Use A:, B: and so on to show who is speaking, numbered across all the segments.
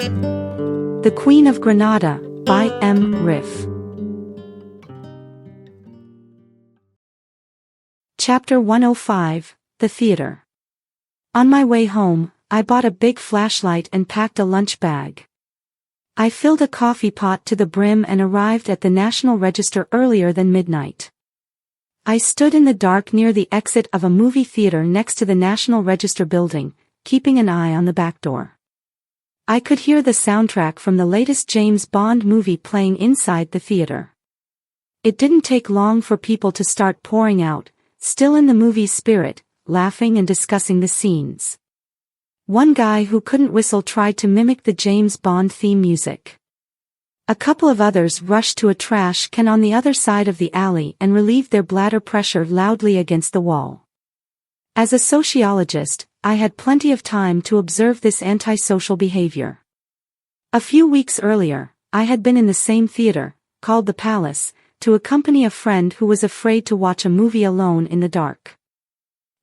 A: The Queen of Granada, by M. Riff. Chapter 105, The Theater. On my way home, I bought a big flashlight and packed a lunch bag. I filled a coffee pot to the brim and arrived at the National Register earlier than midnight. I stood in the dark near the exit of a movie theater next to the National Register building, keeping an eye on the back door. I could hear the soundtrack from the latest James Bond movie playing inside the theater. It didn't take long for people to start pouring out, still in the movie's spirit, laughing and discussing the scenes. One guy who couldn't whistle tried to mimic the James Bond theme music. A couple of others rushed to a trash can on the other side of the alley and relieved their bladder pressure loudly against the wall. As a sociologist, I had plenty of time to observe this antisocial behavior. A few weeks earlier, I had been in the same theater, called the Palace, to accompany a friend who was afraid to watch a movie alone in the dark.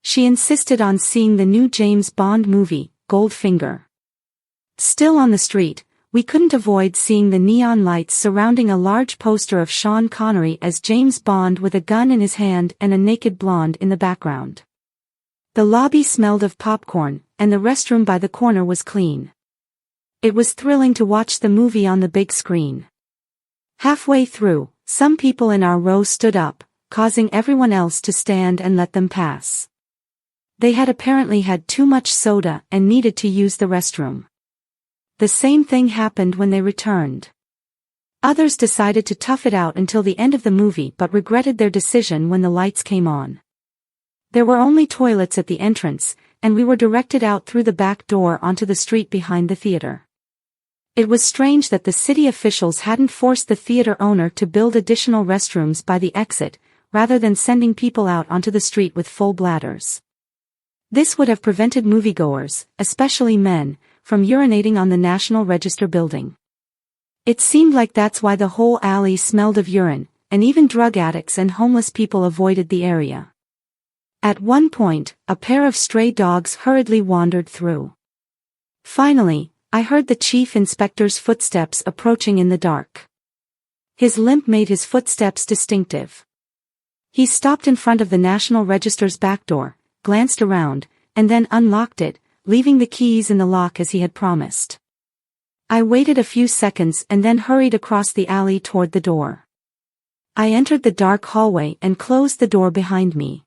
A: She insisted on seeing the new James Bond movie, Goldfinger. Still on the street, we couldn't avoid seeing the neon lights surrounding a large poster of Sean Connery as James Bond with a gun in his hand and a naked blonde in the background. The lobby smelled of popcorn, and the restroom by the corner was clean. It was thrilling to watch the movie on the big screen. Halfway through, some people in our row stood up, causing everyone else to stand and let them pass. They had apparently had too much soda and needed to use the restroom. The same thing happened when they returned. Others decided to tough it out until the end of the movie but regretted their decision when the lights came on. There were only toilets at the entrance, and we were directed out through the back door onto the street behind the theater. It was strange that the city officials hadn't forced the theater owner to build additional restrooms by the exit, rather than sending people out onto the street with full bladders. This would have prevented moviegoers, especially men, from urinating on the National Register building. It seemed like that's why the whole alley smelled of urine, and even drug addicts and homeless people avoided the area. At one point, a pair of stray dogs hurriedly wandered through. Finally, I heard the chief inspector's footsteps approaching in the dark. His limp made his footsteps distinctive. He stopped in front of the National Register's back door, glanced around, and then unlocked it, leaving the keys in the lock as he had promised. I waited a few seconds and then hurried across the alley toward the door. I entered the dark hallway and closed the door behind me.